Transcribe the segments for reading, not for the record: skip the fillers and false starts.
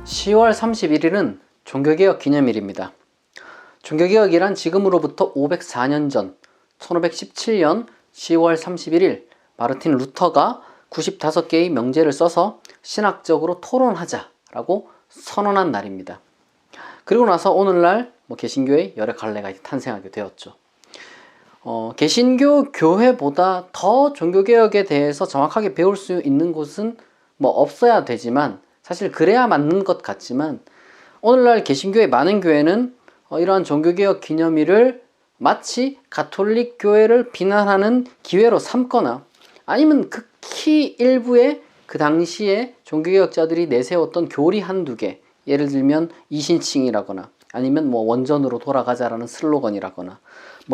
10월 31일은 종교개혁 기념일입니다. 종교개혁이란 지금으로부터 504년 전 1517년 10월 31일 마르틴 루터가 95개의 명제를 써서 신학적으로 토론하자라고 선언한 날입니다. 그리고 나서 오늘날 개신교의 여러 갈래가 탄생하게 되었죠. 개신교 교회보다 더 종교개혁에 대해서 정확하게 배울 수 있는 곳은 없어야 되지만, 사실 그래야 맞는 것 같지만, 오늘날 개신교의 많은 교회는 이러한 종교개혁 기념일을 마치 가톨릭 교회를 비난하는 기회로 삼거나, 아니면 극히 일부의 그 당시에 종교개혁자들이 내세웠던 교리 한두 개, 예를 들면 이신칭이라거나 아니면 원전으로 돌아가자라는 슬로건이라거나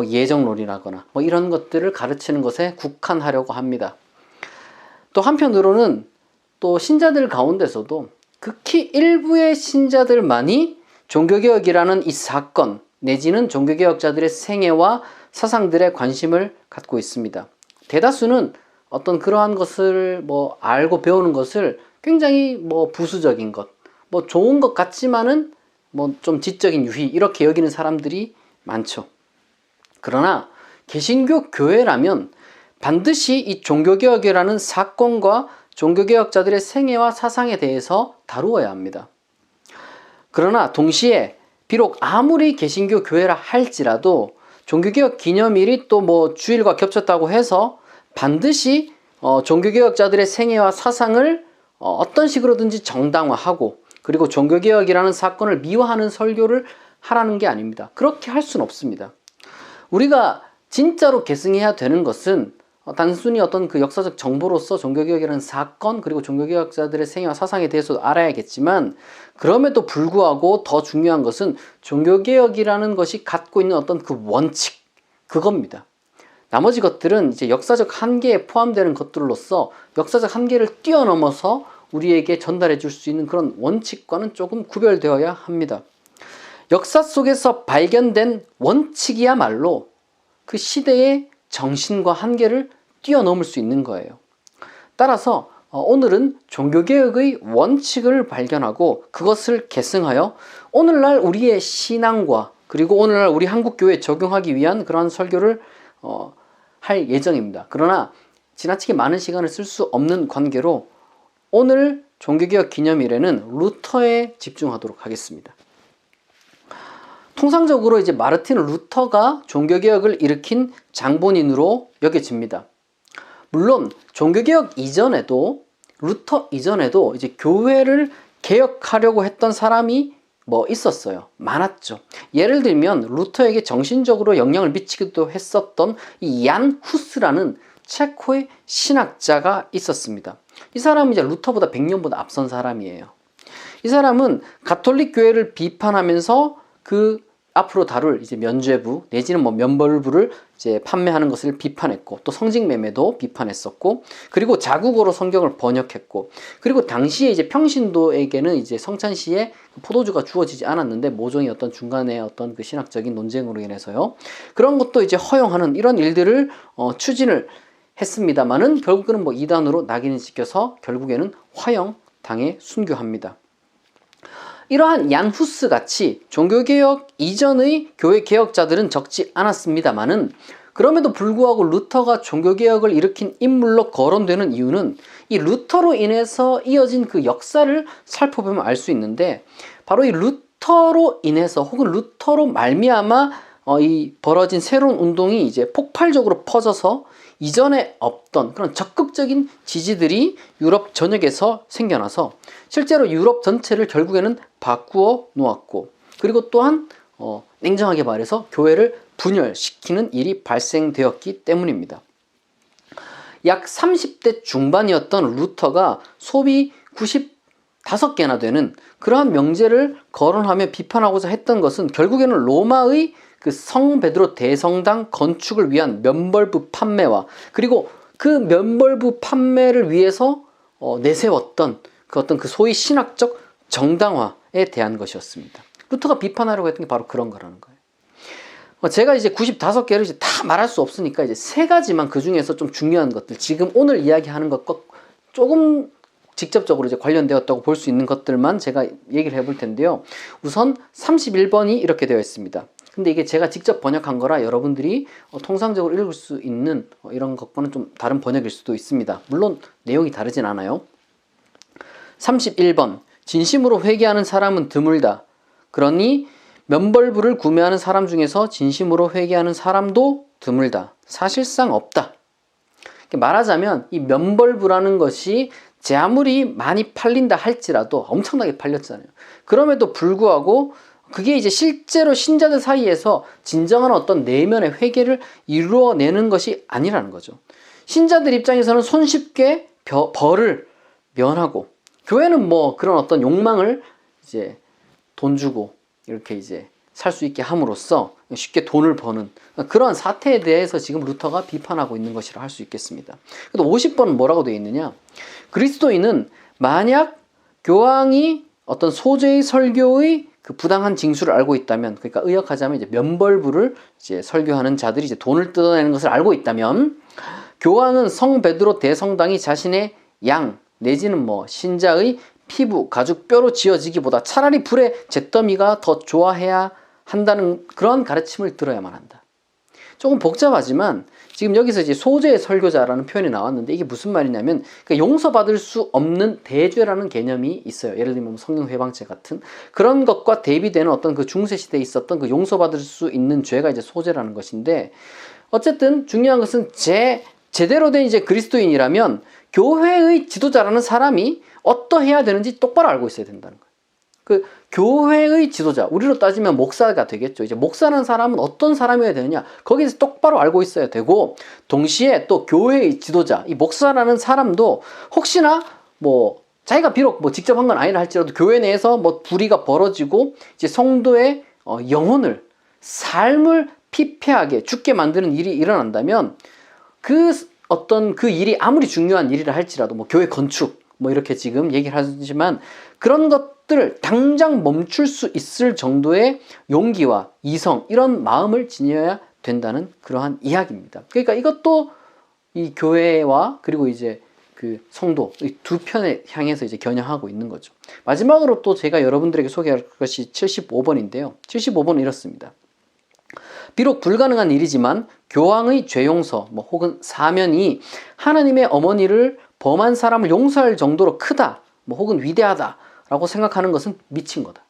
예정론이라거나 이런 것들을 가르치는 것에 국한하려고 합니다. 또 한편으로는 또 신자들 가운데서도 극히 일부의 신자들만이 종교개혁이라는 이 사건 내지는 종교개혁자들의 생애와 사상들에 관심을 갖고 있습니다. 대다수는 어떤 그러한 것을 알고 배우는 것을 굉장히 부수적인 것, 좋은 것 같지만은 좀 지적인 유희, 이렇게 여기는 사람들이 많죠. 그러나 개신교 교회라면 반드시 이 종교개혁이라는 사건과 종교개혁자들의 생애와 사상에 대해서 다루어야 합니다. 그러나 동시에 비록 아무리 개신교 교회라 할지라도 종교개혁 기념일이 또 주일과 겹쳤다고 해서 반드시 종교개혁자들의 생애와 사상을 어떤 식으로든지 정당화하고, 그리고 종교개혁이라는 사건을 미화하는 설교를 하라는 게 아닙니다. 그렇게 할 수는 없습니다. 우리가 진짜로 계승해야 되는 것은 단순히 어떤 그 역사적 정보로서 종교개혁이라는 사건, 그리고 종교개혁자들의 생애와 사상에 대해서 알아야겠지만, 그럼에도 불구하고 더 중요한 것은 종교개혁이라는 것이 갖고 있는 어떤 그 원칙, 그겁니다. 나머지 것들은 이제 역사적 한계에 포함되는 것들로서 역사적 한계를 뛰어넘어서 우리에게 전달해 줄 수 있는 그런 원칙과는 조금 구별되어야 합니다. 역사 속에서 발견된 원칙이야말로 그 시대의 정신과 한계를 뛰어넘을 수 있는 거예요. 따라서 오늘은 종교개혁의 원칙을 발견하고 그것을 계승하여 오늘날 우리의 신앙과, 그리고 오늘날 우리 한국교회에 적용하기 위한 그러한 설교를 할 예정입니다. 그러나 지나치게 많은 시간을 쓸 수 없는 관계로 오늘 종교개혁 기념일에는 루터에 집중하도록 하겠습니다. 통상적으로 이제 마르틴 루터가 종교개혁을 일으킨 장본인으로 여겨집니다. 물론 종교개혁 이전에도, 루터 이전에도 이제 교회를 개혁하려고 했던 사람이 있었어요. 많았죠. 예를 들면 루터에게 정신적으로 영향을 미치기도 했었던 이 얀 후스라는 체코의 신학자가 있었습니다. 이 사람은 이제 루터보다 100년보다 앞선 사람이에요. 이 사람은 가톨릭 교회를 비판하면서 그 앞으로 다룰 이제 면죄부 내지는 면벌부를 이제 판매하는 것을 비판했고, 또 성직매매도 비판했었고, 그리고 자국어로 성경을 번역했고, 그리고 당시에 이제 평신도에게는 이제 성찬시에 포도주가 주어지지 않았는데 모종의 어떤 중간에 어떤 그 신학적인 논쟁으로 인해서요, 그런 것도 이제 허용하는 이런 일들을 추진을 했습니다만은 결국에는 이단으로 낙인이 찍혀서 결국에는 화형당해 순교합니다. 이러한 얀 후스 같이 종교개혁 이전의 교회 개혁자들은 적지 않았습니다만은, 그럼에도 불구하고 루터가 종교개혁을 일으킨 인물로 거론되는 이유는 이 루터로 인해서 이어진 그 역사를 살펴보면 알 수 있는데, 바로 이 루터로 인해서 혹은 루터로 말미암아 이 벌어진 새로운 운동이 이제 폭발적으로 퍼져서 이전에 없던 그런 적극적인 지지들이 유럽 전역에서 생겨나서 실제로 유럽 전체를 결국에는 바꾸어 놓았고, 그리고 또한 냉정하게 말해서 교회를 분열시키는 일이 발생되었기 때문입니다. 약 30대 중반이었던 루터가 소비 95개나 되는 그러한 명제를 거론하며 비판하고자 했던 것은 결국에는 로마의 그 성 베드로 대성당 건축을 위한 면벌부 판매와, 그리고 그 면벌부 판매를 위해서 내세웠던 그 어떤 그 소위 신학적 정당화에 대한 것이었습니다. 루터가 비판하려고 했던 게 바로 그런 거라는 거예요. 제가 이제 95개를 이제 다 말할 수 없으니까 이제 3가지만 그 중에서 좀 중요한 것들, 지금 오늘 이야기하는 것과 조금 직접적으로 이제 관련되었다고 볼 수 있는 것들만 제가 얘기를 해볼 텐데요. 우선 31번이 이렇게 되어 있습니다. 근데 이게 제가 직접 번역한 거라 여러분들이 통상적으로 읽을 수 있는 이런 것과는 좀 다른 번역일 수도 있습니다. 물론 내용이 다르진 않아요. 31번 진심으로 회개하는 사람은 드물다. 그러니 면벌부를 구매하는 사람 중에서 진심으로 회개하는 사람도 드물다. 사실상 없다. 말하자면 이 면벌부라는 것이 제 아무리 많이 팔린다 할지라도 엄청나게 팔렸잖아요. 그럼에도 불구하고 그게 이제 실제로 신자들 사이에서 진정한 어떤 내면의 회개를 이루어내는 것이 아니라는 거죠. 신자들 입장에서는 손쉽게 벌을 면하고, 교회는 뭐 그런 어떤 욕망을 이제 돈 주고 이렇게 이제 살 수 있게 함으로써 쉽게 돈을 버는 그런 사태에 대해서 지금 루터가 비판하고 있는 것이라 할 수 있겠습니다. 그래도 50번은 뭐라고 되어 있느냐? 그리스도인은 만약 교황이 어떤 소재의 설교의 그 부당한 징수를 알고 있다면, 그러니까 의역하자면 이제 면벌부를 이제 설교하는 자들이 이제 돈을 뜯어내는 것을 알고 있다면, 교황은 성 베드로 대성당이 자신의 양 내지는 뭐 신자의 피부, 가죽, 뼈로 지어지기보다 차라리 불의 잿더미가 더 좋아해야 한다는 그런 가르침을 들어야만 한다. 조금 복잡하지만 지금 여기서 이제 소재의 설교자라는 표현이 나왔는데 이게 무슨 말이냐면, 그러니까 용서받을 수 없는 대죄라는 개념이 있어요. 예를 들면 성령 회방죄 같은 그런 것과 대비되는 어떤 그 중세 시대에 있었던 그 용서받을 수 있는 죄가 이제 소재라는 것인데, 어쨌든 중요한 것은 제대로 된 이제 그리스도인이라면 교회의 지도자라는 사람이 어떠해야 되는지 똑바로 알고 있어야 된다는 거예요. 그 교회의 지도자, 우리로 따지면 목사가 되겠죠. 이제 목사라는 사람은 어떤 사람이어야 되느냐, 거기에서 똑바로 알고 있어야 되고, 동시에 또 교회의 지도자, 이 목사라는 사람도 혹시나 뭐 자기가 비록 뭐 직접 한 건 아니라 할지라도 교회 내에서 뭐 불의가 벌어지고 이제 성도의 영혼을, 삶을 피폐하게 죽게 만드는 일이 일어난다면, 그 어떤 그 일이 아무리 중요한 일이라 할지라도 뭐 교회 건축 뭐 이렇게 지금 얘기를 하지만 그런 것들을 당장 멈출 수 있을 정도의 용기와 이성, 이런 마음을 지녀야 된다는 그러한 이야기입니다. 그러니까 이것도 이 교회와 그리고 이제 그 성도 이 두 편에 향해서 이제 겨냥하고 있는 거죠. 마지막으로 또 제가 여러분들에게 소개할 것이 75번인데요. 75번은 이렇습니다. 비록 불가능한 일이지만 교황의 죄용서 혹은 사면이 하나님의 어머니를 범한 사람을 용서할 정도로 크다 혹은 위대하다라고 생각하는 것은 미친 거다.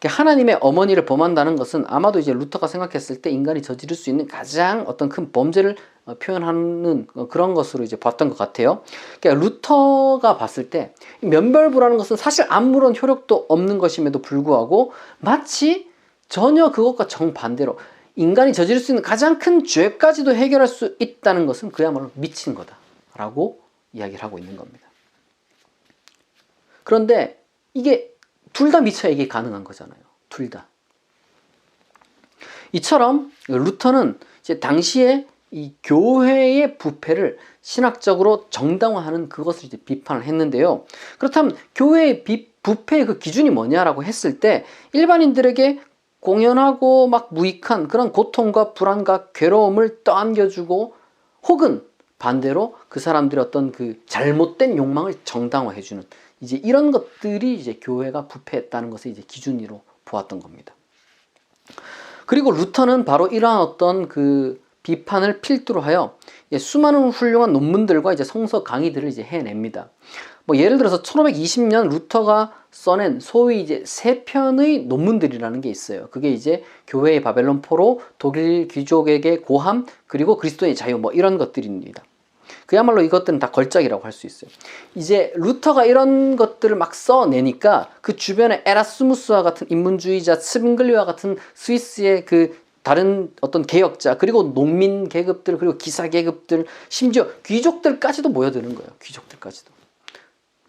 하나님의 어머니를 범한다는 것은 아마도 이제 루터가 생각했을 때 인간이 저지를 수 있는 가장 어떤 큰 범죄를 표현하는 그런 것으로 이제 봤던 것 같아요. 그러니까 루터가 봤을 때 면벌부라는 것은 사실 아무런 효력도 없는 것임에도 불구하고 마치 전혀 그것과 정반대로 인간이 저지를 수 있는 가장 큰 죄까지도 해결할 수 있다는 것은 그야말로 미친 거다라고 이야기를 하고 있는 겁니다. 그런데 이게 둘 다 미쳐야 이게 가능한 거잖아요. 둘 다. 이처럼 루터는 이제 당시에 이 교회의 부패를 신학적으로 정당화하는 그것을 이제 비판을 했는데요. 그렇다면 교회의 부패의 그 기준이 뭐냐라고 했을 때 일반인들에게 공연하고 막 무익한 그런 고통과 불안과 괴로움을 떠안겨주고, 혹은 반대로 그 사람들의 어떤 그 잘못된 욕망을 정당화해주는 이제 이런 것들이 이제 교회가 부패했다는 것을 이제 기준으로 보았던 겁니다. 그리고 루터는 바로 이러한 어떤 그 비판을 필두로 하여 수많은 훌륭한 논문들과 이제 성서 강의들을 이제 해냅니다. 뭐 예를 들어서 1520년 루터가 써낸 소위 이제 세 편의 논문들이라는 게 있어요. 그게 이제 교회의 바벨론 포로, 독일 귀족에게 고함, 그리고 그리스도의 자유 뭐 이런 것들입니다. 그야말로 이것들은 다 걸작이라고 할 수 있어요. 이제 루터가 이런 것들을 막 써내니까 그 주변에 에라스무스와 같은 인문주의자, 스빙글리와 같은 스위스의 그 다른 어떤 개혁자, 그리고 농민 계급들, 그리고 기사 계급들, 심지어 귀족들까지도 모여드는 거예요. 귀족들까지도.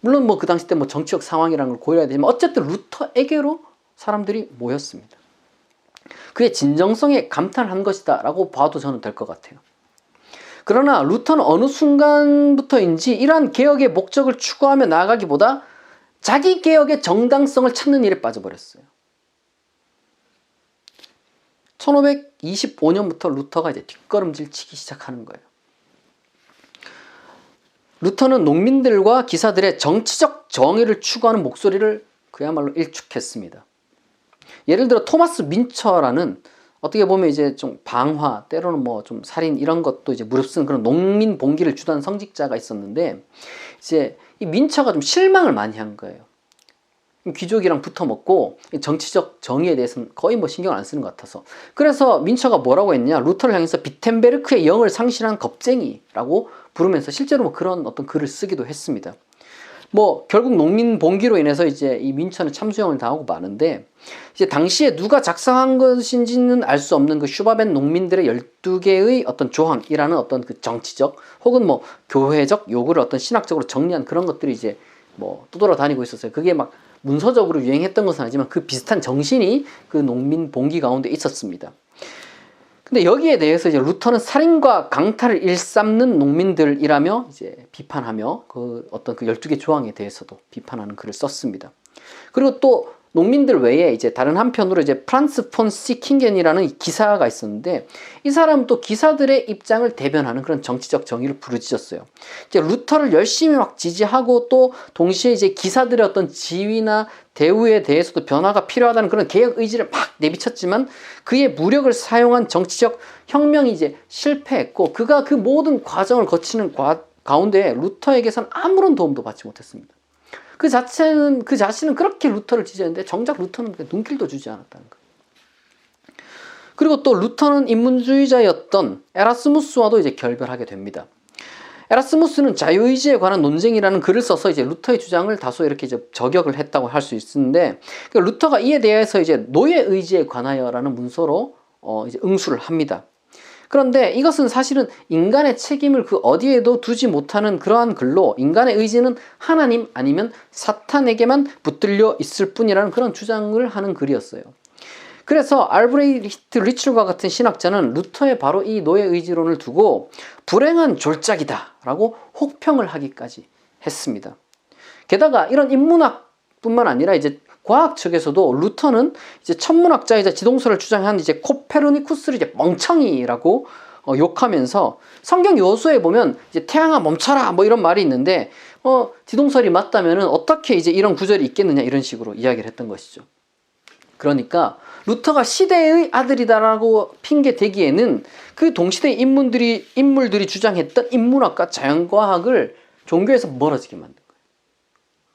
물론 뭐 그 당시 때 뭐 정치적 상황이라는 걸 고려해야 되지만 어쨌든 루터에게로 사람들이 모였습니다. 그의 진정성에 감탄한 것이다 라고 봐도 저는 될 것 같아요. 그러나 루터는 어느 순간부터인지 이러한 개혁의 목적을 추구하며 나아가기보다 자기 개혁의 정당성을 찾는 일에 빠져버렸어요. 1525년부터 루터가 이제 뒷걸음질 치기 시작하는 거예요. 루터는 농민들과 기사들의 정치적 정의를 추구하는 목소리를 그야말로 일축했습니다. 예를 들어 토마스 민처라는 어떻게 보면 이제 좀 방화, 때로는 뭐 좀 살인 이런 것도 이제 무릅쓰는 그런 농민 봉기를 주도한 성직자가 있었는데, 이제 이 민처가 좀 실망을 많이 한 거예요. 귀족이랑 붙어먹고 정치적 정의에 대해서는 거의 뭐 신경을 안 쓰는 것 같아서. 그래서 민처가 뭐라고 했냐, 루터를 향해서 비텐베르크의 영을 상실한 겁쟁이라고 부르면서 실제로 뭐 그런 어떤 글을 쓰기도 했습니다. 뭐 결국 농민 봉기로 인해서 이제 이 민처는 참수형을 당하고 마는데, 이제 당시에 누가 작성한 것인지는 알 수 없는 그 슈바벤 농민들의 12개의 어떤 조항이라는 어떤 그 정치적 혹은 뭐 교회적 요구를 어떤 신학적으로 정리한 그런 것들이 이제 뭐 떠돌아다니고 있었어요. 그게 막 문서적으로 유행했던 것은 아니지만 그 비슷한 정신이 그 농민 봉기 가운데 있었습니다. 근데 여기에 대해서 이제 루터는 살인과 강탈을 일삼는 농민들이라며 이제 비판하며 그 어떤 그 12개 조항에 대해서도 비판하는 글을 썼습니다. 그리고 또 농민들 외에 이제 다른 한편으로 이제 프란츠 폰 시킹겐이라는 기사가 있었는데, 이 사람은 또 기사들의 입장을 대변하는 그런 정치적 정의를 부르짖었어요. 이제 루터를 열심히 막 지지하고 또 동시에 이제 기사들의 어떤 지위나 대우에 대해서도 변화가 필요하다는 그런 개혁 의지를 막 내비쳤지만, 그의 무력을 사용한 정치적 혁명이 이제 실패했고, 그가 그 모든 과정을 거치는 가운데 루터에게선 아무런 도움도 받지 못했습니다. 그 자신은 그렇게 루터를 지지했는데 정작 루터는 눈길도 주지 않았다는 거예요. 그리고 또 루터는 인문주의자였던 에라스무스와도 이제 결별하게 됩니다. 에라스무스는 자유의지에 관한 논쟁이라는 글을 써서 이제 루터의 주장을 다소 이렇게 이제 저격을 했다고 할 수 있는데, 루터가 이에 대해서 이제 노예의지에 관하여라는 문서로 이제 응수를 합니다. 그런데 이것은 사실은 인간의 책임을 그 어디에도 두지 못하는 그러한 글로, 인간의 의지는 하나님 아니면 사탄에게만 붙들려 있을 뿐이라는 그런 주장을 하는 글이었어요. 그래서 알브레히트 리첼과 같은 신학자는 루터의 바로 이 노예의지론을 두고 불행한 졸작이다 라고 혹평을 하기까지 했습니다. 게다가 이런 인문학뿐만 아니라 이제 과학 측에서도 루터는 이제 천문학자이자 지동설을 주장한 이제 코페르니쿠스를 이제 멍청이라고 욕하면서, 성경 요소에 보면 이제 태양아 멈춰라 뭐 이런 말이 있는데, 지동설이 맞다면은 어떻게 이제 이런 구절이 있겠느냐 이런 식으로 이야기를 했던 것이죠. 그러니까 루터가 시대의 아들이다라고 핑계 대기에는 그 동시대 인물들이 주장했던 인문학과 자연과학을 종교에서 멀어지게 만든 거예요.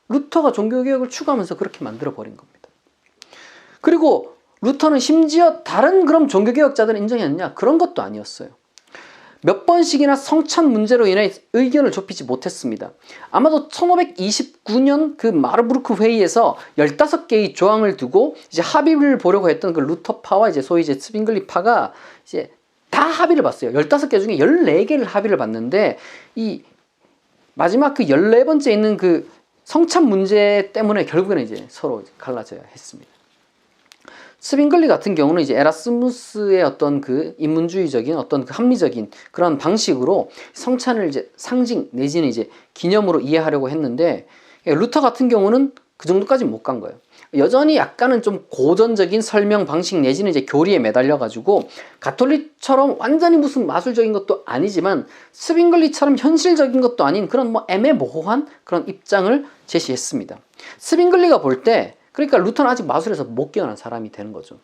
루터가 종교개혁을 추구하면서 그렇게 만들어버린 겁니다. 그리고 루터는 심지어 다른 그런 종교개혁자들은 인정했느냐? 그런 것도 아니었어요. 몇 번씩이나 성찬 문제로 인해 의견을 좁히지 못했습니다. 아마도 1529년 그 마르부르크 회의에서 15개의 조항을 두고 이제 합의를 보려고 했던 그 루터파와 이제 소위 이제 스빙글리파가 이제 다 합의를 봤어요. 15개 중에 14개를 합의를 봤는데, 이 마지막 그 14번째 있는 그 성찬 문제 때문에 결국에는 이제 서로 갈라져야 했습니다. 스빙글리 같은 경우는 이제 에라스무스의 어떤 그 인문주의적인 어떤 그 합리적인 그런 방식으로 성찬을 이제 상징 내지는 이제 기념으로 이해하려고 했는데, 루터 같은 경우는 그 정도까지 못 간 거예요. 여전히 약간은 좀 고전적인 설명 방식 내지는 이제 교리에 매달려가지고 가톨릭처럼 완전히 무슨 마술적인 것도 아니지만 스빙글리처럼 현실적인 것도 아닌 그런 뭐 애매모호한 그런 입장을 제시했습니다. 스빙글리가 볼 때 그러니까 루터는 아직 마술에서 못 깨어난 사람이 되는 거죠.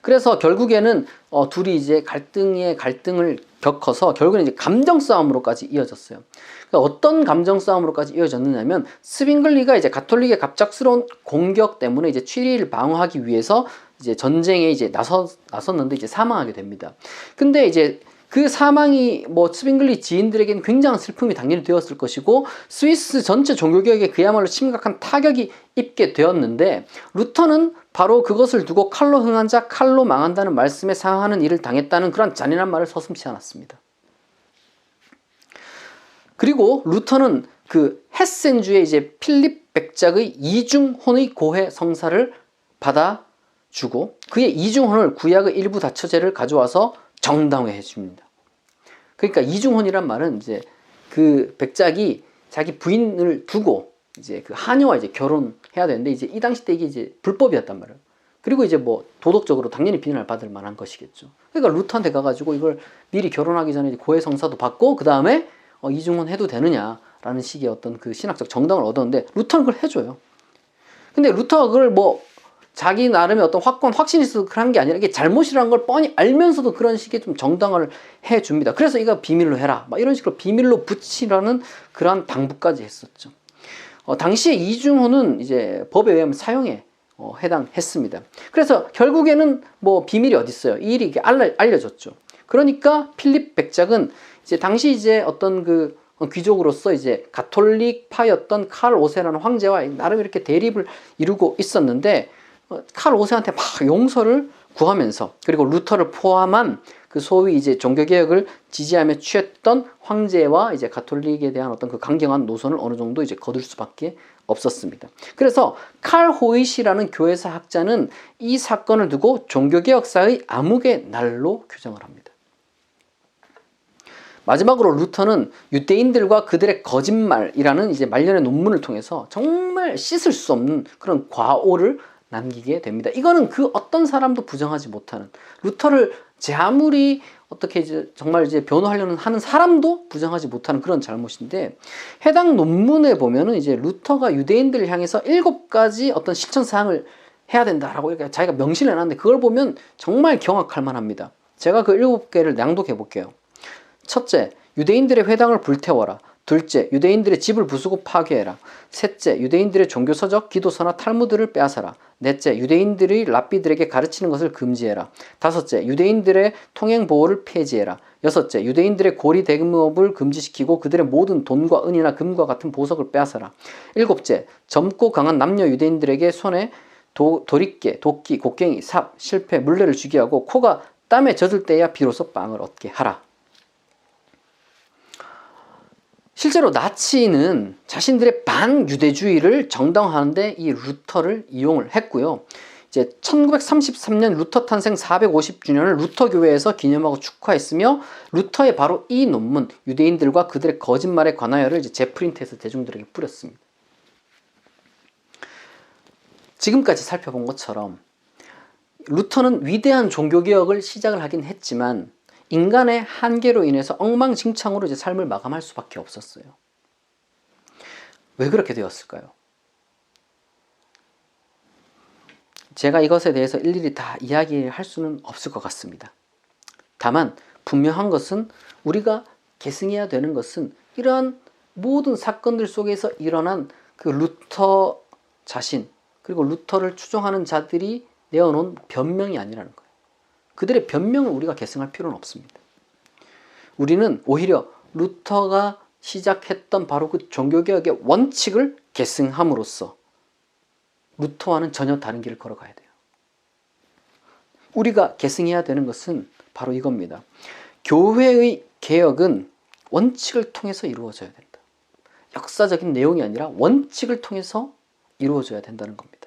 그래서 결국에는 둘이 이제 갈등을 겪어서 결국에는 이제 감정 싸움으로까지 이어졌어요. 그러니까 어떤 감정 싸움으로까지 이어졌느냐면, 스빙글리가 이제 가톨릭의 갑작스러운 공격 때문에 이제 취리를 방어하기 위해서 이제 전쟁에 이제 나섰는데 이제 사망하게 됩니다. 근데 이제 그 사망이 뭐 스빙글리 지인들에게는 굉장한 슬픔이 당연히 되었을 것이고, 스위스 전체 종교개혁에 그야말로 심각한 타격이 입게 되었는데, 루터는 바로 그것을 두고 칼로 흥한 자 칼로 망한다는 말씀에 상하는 일을 당했다는 그런 잔인한 말을 서슴지 않았습니다. 그리고 루터는 그 헤센주의 이제 필립 백작의 이중혼의 고해 성사를 받아주고, 그의 이중혼을 구약의 일부 다처제를 가져와서 정당화해 줍니다. 그러니까 이중혼이란 말은 이제 그 백작이 자기 부인을 두고 이제 그 하녀와 이제 결혼해야 되는데, 이제 이 당시 때 이게 이제 불법이었단 말이에요. 그리고 이제 뭐 도덕적으로 당연히 비난을 받을 만한 것이겠죠. 그러니까 루터한테 가가지고 이걸 미리 결혼하기 전에 고해 성사도 받고, 그 다음에 이중혼 해도 되느냐라는 식의 어떤 그 신학적 정당을 얻었는데 루터는 그걸 해줘요. 근데 루터가 그걸 뭐 자기 나름의 어떤 확신이 있어서 그런 게 아니라 이게 잘못이라는 걸 뻔히 알면서도 그런 식의 좀 정당화를 해줍니다. 그래서 이거 비밀로 해라. 막 이런 식으로 비밀로 붙이라는 그러한 당부까지 했었죠. 당시에 이중혼은 이제 법에 의하면 사형에 해당했습니다. 그래서 결국에는 뭐 비밀이 어디 있어요? 이 일이 이게 알려졌죠. 그러니까 필립 백작은 이제 당시 이제 어떤 그 귀족으로서 이제 가톨릭파였던 칼 5세라는 황제와 나름 이렇게 대립을 이루고 있었는데 칼 5세한테 막 용서를 구하면서 그리고 루터를 포함한 그 소위 이제 종교개혁을 지지하며 취했던 황제와 이제 가톨릭에 대한 어떤 그 강경한 노선을 어느 정도 이제 거둘 수밖에 없었습니다. 그래서 칼 호잇이라는 교회사 학자는 이 사건을 두고 종교개혁사의 암흑의 날로 규정을 합니다. 마지막으로 루터는 유대인들과 그들의 거짓말이라는 이제 말년의 논문을 통해서 정말 씻을 수 없는 그런 과오를 남기게 됩니다. 이거는 그 어떤 사람도 부정하지 못하는, 루터를 제 아무리 어떻게 이제 정말 이제 변호하려는 하는 사람도 부정하지 못하는 그런 잘못인데, 해당 논문에 보면은 이제 루터가 유대인들을 향해서 7가지 어떤 실천 사항을 해야 된다라고 이렇게 자기가 명시를 해놨는데, 그걸 보면 정말 경악할 만합니다. 제가 그 7개를 낭독해 볼게요. 첫째, 유대인들의 회당을 불태워라. 둘째, 유대인들의 집을 부수고 파괴해라. 셋째, 유대인들의 종교서적, 기도서나 탈무드를 빼앗아라. 넷째, 유대인들이 랍비들에게 가르치는 것을 금지해라. 다섯째, 유대인들의 통행보호를 폐지해라. 여섯째, 유대인들의 고리 대금업을 금지시키고 그들의 모든 돈과 은이나 금과 같은 보석을 빼앗아라. 일곱째, 젊고 강한 남녀 유대인들에게 손에 도리깨, 도끼, 곡괭이, 삽, 실패, 물레를 쥐게 하고 코가 땀에 젖을 때야 비로소 빵을 얻게 하라. 실제로 나치는 자신들의 반유대주의를 정당화하는데 이 루터를 이용을 했고요. 이제 1933년 루터 탄생 450주년을 루터 교회에서 기념하고 축하했으며, 루터의 바로 이 논문 유대인들과 그들의 거짓말에 관하여를 이제 재프린트해서 대중들에게 뿌렸습니다. 지금까지 살펴본 것처럼 루터는 위대한 종교개혁을 시작을 하긴 했지만 인간의 한계로 인해서 엉망진창으로 이제 삶을 마감할 수밖에 없었어요. 왜 그렇게 되었을까요? 제가 이것에 대해서 일일이 다 이야기할 수는 없을 것 같습니다. 다만 분명한 것은, 우리가 계승해야 되는 것은 이러한 모든 사건들 속에서 일어난 그 루터 자신, 그리고 루터를 추종하는 자들이 내어놓은 변명이 아니라는 거예요. 그들의 변명을 우리가 계승할 필요는 없습니다. 우리는 오히려 루터가 시작했던 바로 그 종교개혁의 원칙을 계승함으로써 루터와는 전혀 다른 길을 걸어가야 돼요. 우리가 계승해야 되는 것은 바로 이겁니다. 교회의 개혁은 원칙을 통해서 이루어져야 된다. 역사적인 내용이 아니라 원칙을 통해서 이루어져야 된다는 겁니다.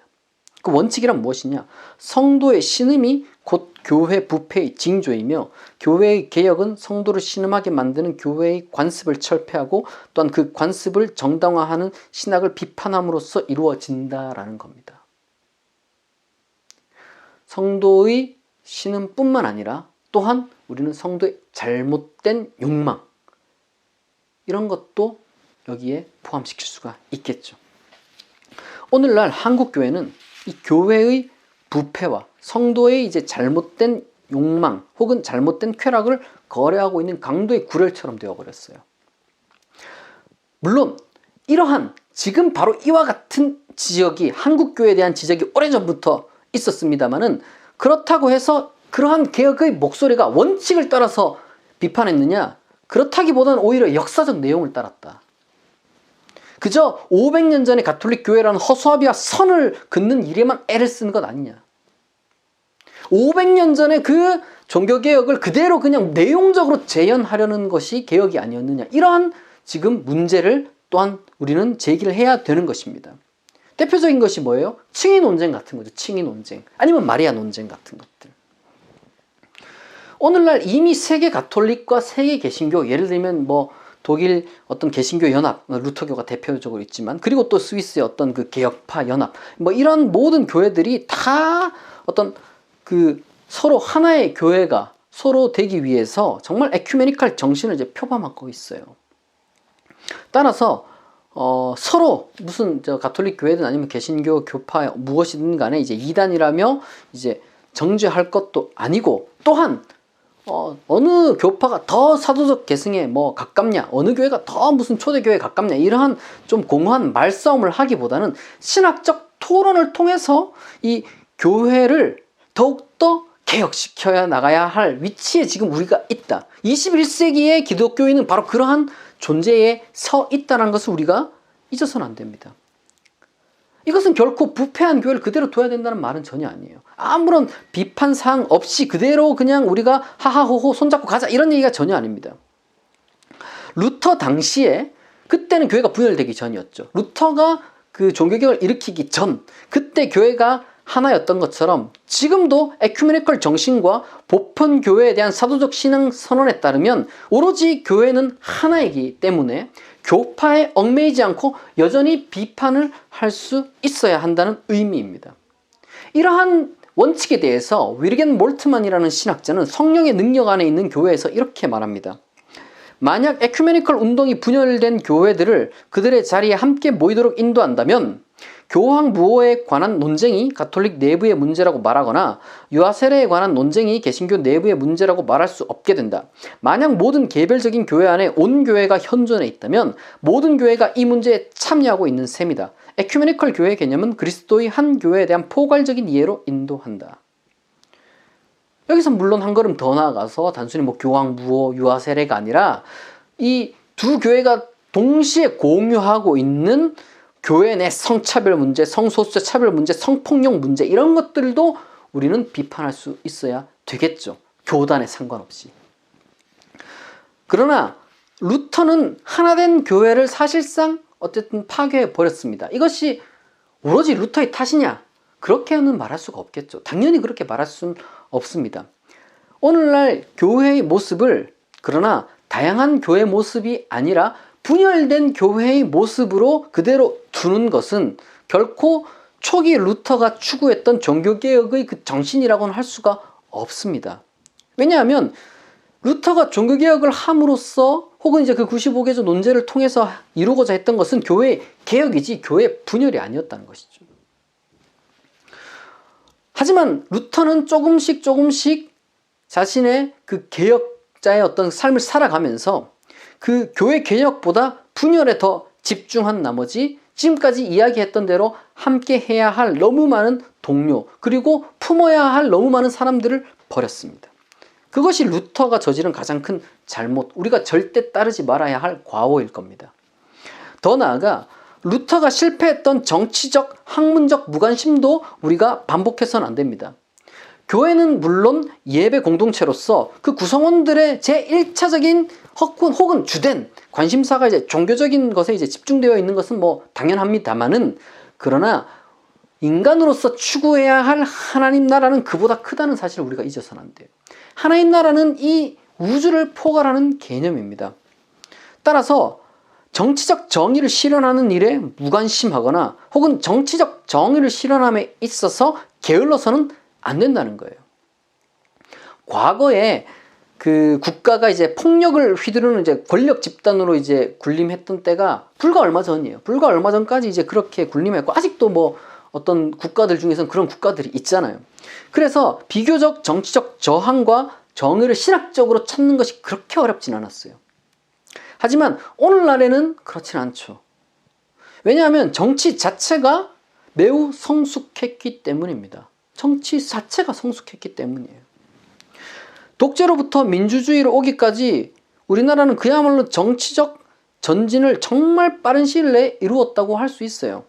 그 원칙이란 무엇이냐? 성도의 신음이 곧 교회 부패의 징조이며, 교회의 개혁은 성도를 신음하게 만드는 교회의 관습을 철폐하고 또한 그 관습을 정당화하는 신학을 비판함으로써 이루어진다라는 겁니다. 성도의 신음뿐만 아니라 또한 우리는 성도의 잘못된 욕망, 이런 것도 여기에 포함시킬 수가 있겠죠. 오늘날 한국교회는 이 교회의 부패와 성도의 이제 잘못된 욕망 혹은 잘못된 쾌락을 거래하고 있는 강도의 구렬처럼 되어버렸어요. 물론 이러한 지금 바로 이와 같은 지적이, 한국교회에 대한 지적이 오래전부터 있었습니다만은, 그렇다고 해서 그러한 개혁의 목소리가 원칙을 따라서 비판했느냐? 그렇다기보다는 오히려 역사적 내용을 따랐다. 그저 500년 전에 가톨릭 교회라는 허수아비와 선을 긋는 일에만 애를 쓰는 것 아니냐. 500년 전에 그 종교개혁을 그대로 그냥 내용적으로 재현하려는 것이 개혁이 아니었느냐. 이러한 지금 문제를 또한 우리는 제기를 해야 되는 것입니다. 대표적인 것이 뭐예요? 칭의 논쟁 같은 거죠. 칭의 논쟁. 아니면 마리아 논쟁 같은 것들. 오늘날 이미 세계 가톨릭과 세계 개신교, 예를 들면 뭐 독일 어떤 개신교 연합, 루터교가 대표적으로 있지만, 그리고 또 스위스의 어떤 그 개혁파 연합, 뭐 이런 모든 교회들이 다 어떤 그 서로 하나의 교회가 서로 되기 위해서 정말 에큐메니칼 정신을 이제 표방하고 있어요. 따라서 서로 무슨 가톨릭 교회든 아니면 개신교 교파 무엇이든 간에 이제 이단이라며 이제 정죄할 것도 아니고, 또한 어느 교파가 더 사도적 계승에 뭐 가깝냐, 어느 교회가 더 무슨 초대교회에 가깝냐, 이러한 좀 공허한 말싸움을 하기보다는 신학적 토론을 통해서 이 교회를 더욱더 개혁시켜야 나가야 할 위치에 지금 우리가 있다. 21세기의 기독교인은 바로 그러한 존재에 서 있다는 것을 우리가 잊어서는 안 됩니다. 이것은 결코 부패한 교회를 그대로 둬야 된다는 말은 전혀 아니에요. 아무런 비판사항 없이 그대로 그냥 우리가 하하호호 손잡고 가자, 이런 얘기가 전혀 아닙니다. 루터 당시에, 그때는 교회가 분열되기 전이었죠. 루터가 그 종교개혁을 일으키기 전, 그때 교회가 하나였던 것처럼 지금도 에큐메니컬 정신과 보편 교회에 대한 사도적 신앙 선언에 따르면 오로지 교회는 하나이기 때문에 교파에 얽매이지 않고 여전히 비판을 할 수 있어야 한다는 의미입니다. 이러한 원칙에 대해서 위르겐 몰트만이라는 신학자는 성령의 능력 안에 있는 교회에서 이렇게 말합니다. 만약 에큐메니컬 운동이 분열된 교회들을 그들의 자리에 함께 모이도록 인도한다면 교황무호에 관한 논쟁이 가톨릭 내부의 문제라고 말하거나 유아세례에 관한 논쟁이 개신교 내부의 문제라고 말할 수 없게 된다. 만약 모든 개별적인 교회 안에 온 교회가 현존해 있다면 모든 교회가 이 문제에 참여하고 있는 셈이다. 에큐메니컬 교회 개념은 그리스도의 한 교회에 대한 포괄적인 이해로 인도한다. 여기서 물론 한 걸음 더 나아가서 단순히 뭐 교황무호, 유아세례가 아니라 이 두 교회가 동시에 공유하고 있는 교회 내 성차별 문제, 성소수자 차별 문제, 성폭력 문제, 이런 것들도 우리는 비판할 수 있어야 되겠죠. 교단에 상관없이. 그러나 루터는 하나된 교회를 사실상 어쨌든 파괴해 버렸습니다. 이것이 오로지 루터의 탓이냐? 그렇게는 말할 수가 없겠죠. 당연히 그렇게 말할 수는 없습니다. 오늘날 교회의 모습을, 그러나 다양한 교회 모습이 아니라 분열된 교회의 모습으로 그대로 두는 것은 결코 초기 루터가 추구했던 종교개혁의 그 정신이라고는 할 수가 없습니다. 왜냐하면 루터가 종교개혁을 함으로써 혹은 이제 그 95개조 논제를 통해서 이루고자 했던 것은 교회 개혁이지 교회 분열이 아니었다는 것이죠. 하지만 루터는 조금씩 자신의 그 개혁자의 어떤 삶을 살아가면서 그 교회 개혁보다 분열에 더 집중한 나머지 지금까지 이야기했던 대로 함께 해야 할 너무 많은 동료, 그리고 품어야 할 너무 많은 사람들을 버렸습니다. 그것이 루터가 저지른 가장 큰 잘못, 우리가 절대 따르지 말아야 할 과오일 겁니다. 더 나아가 루터가 실패했던 정치적, 학문적 무관심도 우리가 반복해서는 안 됩니다. 교회는 물론 예배 공동체로서 그 구성원들의 제1차적인 혹은 주된 관심사가 이제 종교적인 것에 이제 집중되어 있는 것은 뭐 당연합니다만은, 그러나 인간으로서 추구해야 할 하나님 나라는 그보다 크다는 사실을 우리가 잊어서는 안 돼요. 하나님 나라는 이 우주를 포괄하는 개념입니다. 따라서 정치적 정의를 실현하는 일에 무관심하거나 혹은 정치적 정의를 실현함에 있어서 게을러서는 안 된다는 거예요. 과거에 그 국가가 이제 폭력을 휘두르는 이제 권력 집단으로 이제 군림했던 때가 불과 얼마 전이에요. 불과 얼마 전까지 이제 그렇게 군림했고, 아직도 뭐 어떤 국가들 중에서는 그런 국가들이 있잖아요. 그래서 비교적 정치적 저항과 정의를 신학적으로 찾는 것이 그렇게 어렵진 않았어요. 하지만 오늘날에는 그렇진 않죠. 왜냐하면 정치 자체가 매우 성숙했기 때문입니다. 정치 자체가 성숙했기 때문이에요. 독재로부터 민주주의로 오기까지 우리나라는 그야말로 정치적 전진을 정말 빠른 시일 내에 이루었다고 할 수 있어요.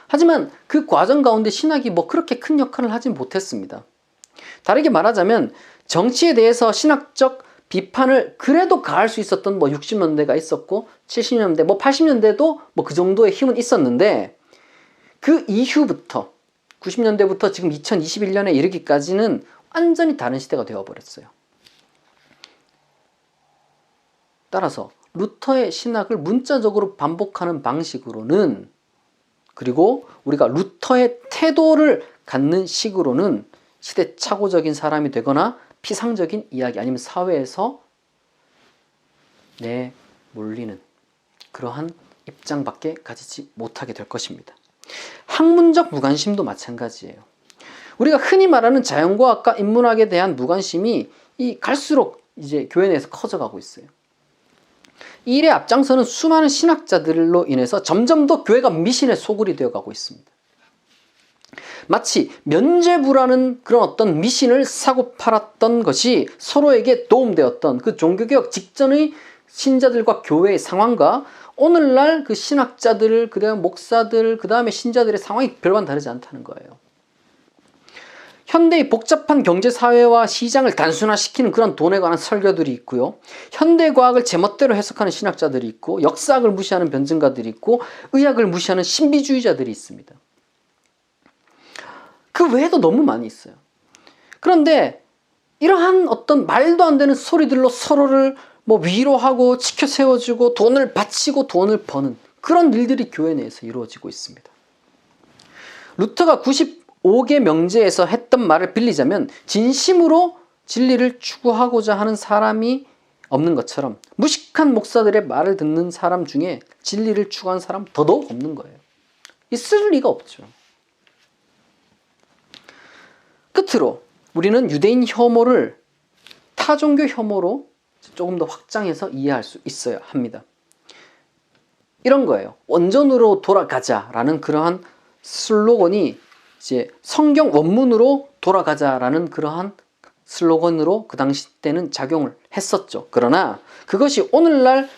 하지만 그 과정 가운데 신학이 뭐 그렇게 큰 역할을 하진 못했습니다. 다르게 말하자면 정치에 대해서 신학적 비판을 그래도 가할 수 있었던 뭐 60년대가 있었고 70년대, 뭐 80년대도 뭐 그 정도의 힘은 있었는데, 그 이후부터 90년대부터 지금 2021년에 이르기까지는 완전히 다른 시대가 되어버렸어요. 따라서 루터의 신학을 문자적으로 반복하는 방식으로는, 그리고 우리가 루터의 태도를 갖는 식으로는 시대착오적인 사람이 되거나 피상적인 이야기, 아니면 사회에서 내몰리는 그러한 입장밖에 가지지 못하게 될 것입니다. 학문적 무관심도 마찬가지예요. 우리가 흔히 말하는 자연과학과 인문학에 대한 무관심이 갈수록 이제 교회 내에서 커져가고 있어요. 이 일에 앞장서는 수많은 신학자들로 인해서 점점 더 교회가 미신의 소굴이 되어가고 있습니다. 마치 면죄부라는 그런 어떤 미신을 사고 팔았던 것이 서로에게 도움되었던 그 종교개혁 직전의 신자들과 교회의 상황과 오늘날 그 신학자들, 그 다음에 목사들, 그 다음에 신자들의 상황이 별반 다르지 않다는 거예요. 현대의 복잡한 경제사회와 시장을 단순화시키는 그런 돈에 관한 설교들이 있고요. 현대과학을 제멋대로 해석하는 신학자들이 있고, 역사학을 무시하는 변증가들이 있고, 의학을 무시하는 신비주의자들이 있습니다. 그 외에도 너무 많이 있어요. 그런데 이러한 어떤 말도 안 되는 소리들로 서로를 위로하고 치켜 세워주고 돈을 바치고 돈을 버는 그런 일들이 교회 내에서 이루어지고 있습니다. 루터가 95개 명제에서 했던 말을 빌리자면 진심으로 진리를 추구하고자 하는 사람이 없는 것처럼 무식한 목사들의 말을 듣는 사람 중에 진리를 추구하는 사람 더더욱 없는 거예요. 있을 리가 없죠. 끝으로 우리는 유대인 혐오를 타종교 혐오로 조금 더 확장해서 이해할 수 있어야 합니다. 이런 거예요. 원전으로 돌아가자라는 그러한 슬로건이 이제 성경 원문으로 돌아가자라는 그러한 슬로건으로 그 당시 때는 작용을 했었죠. 그러나 그것이 오늘날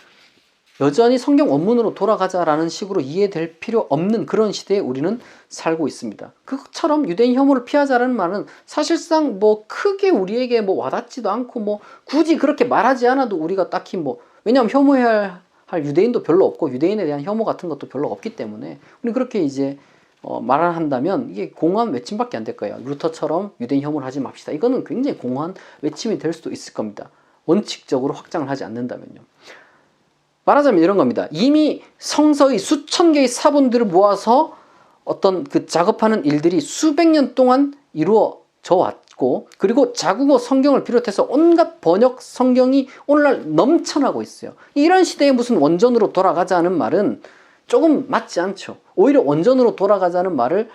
여전히 성경 원문으로 돌아가자라는 식으로 이해될 필요 없는 그런 시대에 우리는 살고 있습니다. 그것처럼 유대인 혐오를 피하자라는 말은 사실상 크게 우리에게 와닿지도 않고 굳이 그렇게 말하지 않아도 우리가 딱히 왜냐하면 혐오해야 할 유대인도 별로 없고 유대인에 대한 혐오 같은 것도 별로 없기 때문에 우리 그렇게 이제 말을 한다면 이게 공허한 외침밖에 안 될 거예요. 루터처럼 유대인 혐오를 하지 맙시다. 이거는 굉장히 공허한 외침이 될 수도 있을 겁니다. 원칙적으로 확장을 하지 않는다면요. 말하자면 이런 겁니다. 이미 성서의 수천 개의 사본들을 모아서 어떤 그 작업하는 일들이 수백 년 동안 이루어져 왔고, 그리고 자국어 성경을 비롯해서 온갖 번역 성경이 오늘날 넘쳐나고 있어요. 이런 시대에 무슨 원전으로 돌아가자는 말은 조금 맞지 않죠. 오히려 원전으로 돌아가자는 말을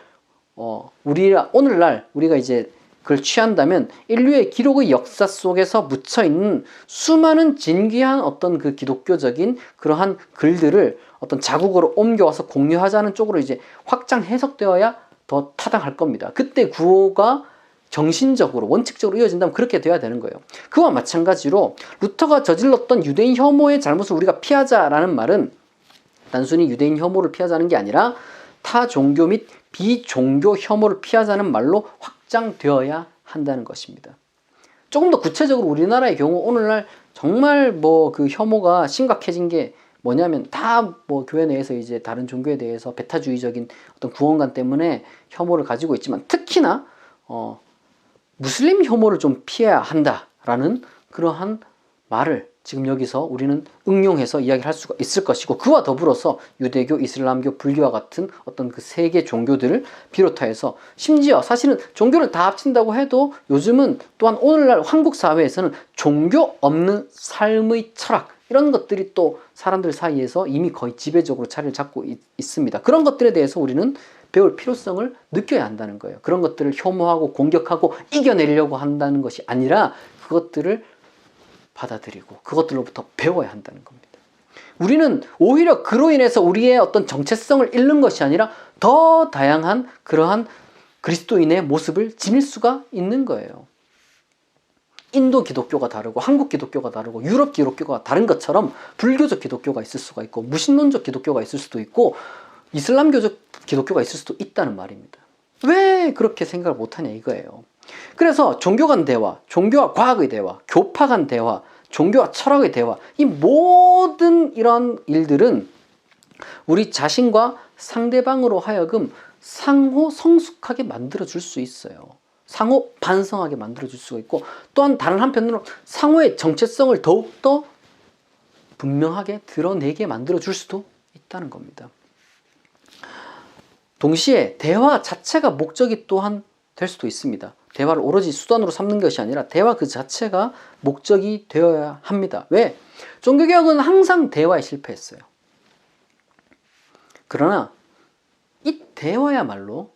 오늘날 우리가 이제 그걸 취한다면 인류의 기록의 역사 속에서 묻혀있는 수많은 진귀한 어떤 그 기독교적인 그러한 글들을 어떤 자국어로 옮겨와서 공유하자는 쪽으로 이제 확장 해석되어야 더 타당할 겁니다. 그때 구호가 정신적으로 원칙적으로 이어진다면 그렇게 돼야 되는 거예요. 그와 마찬가지로 루터가 저질렀던 유대인 혐오의 잘못을 우리가 피하자라는 말은 단순히 유대인 혐오를 피하자는 게 아니라 타 종교 및 비종교 혐오를 피하자는 말로 확장되어야 한다는 것입니다. 조금 더 구체적으로 우리나라의 경우 오늘날 정말 그 혐오가 심각해진 게 뭐냐면 다 교회 내에서 이제 다른 종교에 대해서 배타주의적인 어떤 구원관 때문에 혐오를 가지고 있지만 특히나 무슬림 혐오를 좀 피해야 한다라는 그러한 말을 지금 여기서 우리는 응용해서 이야기를 할 수가 있을 것이고, 그와 더불어서 유대교, 이슬람교, 불교와 같은 어떤 그 세계 종교들을 비롯하여서 심지어 사실은 종교를 다 합친다고 해도 요즘은 또한 오늘날 한국 사회에서는 종교 없는 삶의 철학 이런 것들이 또 사람들 사이에서 이미 거의 지배적으로 자리를 잡고 있습니다. 그런 것들에 대해서 우리는 배울 필요성을 느껴야 한다는 거예요. 그런 것들을 혐오하고 공격하고 이겨내려고 한다는 것이 아니라 그것들을 받아들이고 그것들로부터 배워야 한다는 겁니다. 우리는 오히려 그로 인해서 우리의 어떤 정체성을 잃는 것이 아니라 더 다양한 그러한 그리스도인의 모습을 지닐 수가 있는 거예요. 인도 기독교가 다르고 한국 기독교가 다르고 유럽 기독교가 다른 것처럼 불교적 기독교가 있을 수가 있고 무신론적 기독교가 있을 수도 있고 이슬람교적 기독교가 있을 수도 있다는 말입니다. 왜 그렇게 생각을 못하냐 이거예요. 그래서 종교 간 대화, 종교와 과학의 대화, 교파 간 대화, 종교와 철학의 대화, 이 모든 이런 일들은 우리 자신과 상대방으로 하여금 상호 성숙하게 만들어줄 수 있어요. 상호 반성하게 만들어줄 수가 있고, 또한 다른 한편으로 상호의 정체성을 더욱더 분명하게 드러내게 만들어줄 수도 있다는 겁니다. 동시에 대화 자체가 목적이 또한 될 수도 있습니다. 대화를 오로지 수단으로 삼는 것이 아니라 대화 그 자체가 목적이 되어야 합니다. 왜? 종교개혁은 항상 대화에 실패했어요. 그러나 이 대화야말로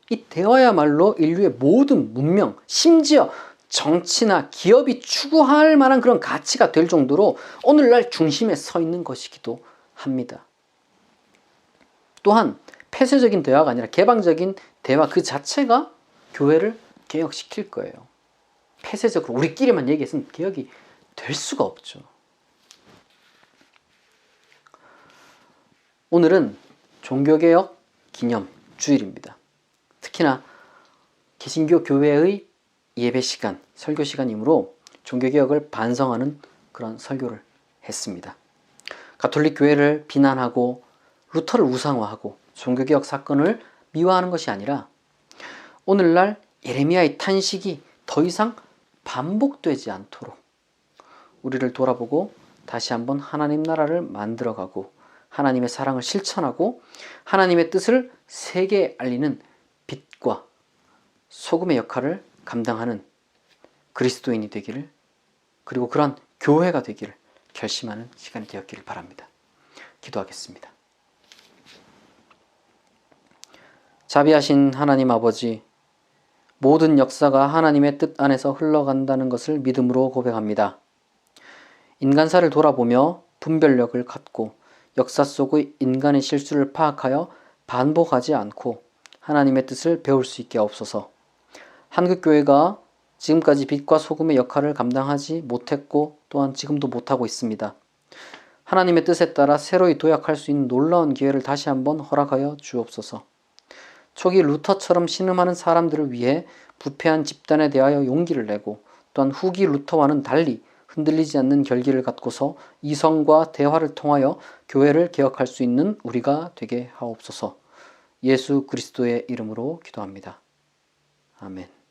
인류의 모든 문명, 심지어 정치나 기업이 추구할 만한 그런 가치가 될 정도로 오늘날 중심에 서 있는 것이기도 합니다. 또한 폐쇄적인 대화가 아니라 개방적인 대화 그 자체가 교회를 개혁시킬 거예요. 폐쇄적으로 우리끼리만 얘기해서는 개혁이 될 수가 없죠. 오늘은 종교개혁 기념 주일입니다. 특히나 개신교 교회의 예배 시간, 설교 시간이므로 종교개혁을 반성하는 그런 설교를 했습니다. 가톨릭 교회를 비난하고 루터를 우상화하고 종교개혁 사건을 미화하는 것이 아니라 오늘날 예레미야의 탄식이 더 이상 반복되지 않도록 우리를 돌아보고 다시 한번 하나님 나라를 만들어가고 하나님의 사랑을 실천하고 하나님의 뜻을 세계에 알리는 빛과 소금의 역할을 감당하는 그리스도인이 되기를, 그리고 그러한 교회가 되기를 결심하는 시간이 되었기를 바랍니다. 기도하겠습니다. 자비하신 하나님 아버지, 모든 역사가 하나님의 뜻 안에서 흘러간다는 것을 믿음으로 고백합니다. 인간사를 돌아보며 분별력을 갖고 역사 속의 인간의 실수를 파악하여 반복하지 않고 하나님의 뜻을 배울 수 있게 하옵소서. 한국교회가 지금까지 빛과 소금의 역할을 감당하지 못했고 또한 지금도 못하고 있습니다. 하나님의 뜻에 따라 새로이 도약할 수 있는 놀라운 기회를 다시 한번 허락하여 주옵소서. 초기 루터처럼 신음하는 사람들을 위해 부패한 집단에 대하여 용기를 내고 또한 후기 루터와는 달리 흔들리지 않는 결기를 갖고서 이성과 대화를 통하여 교회를 개혁할 수 있는 우리가 되게 하옵소서. 예수 그리스도의 이름으로 기도합니다. 아멘.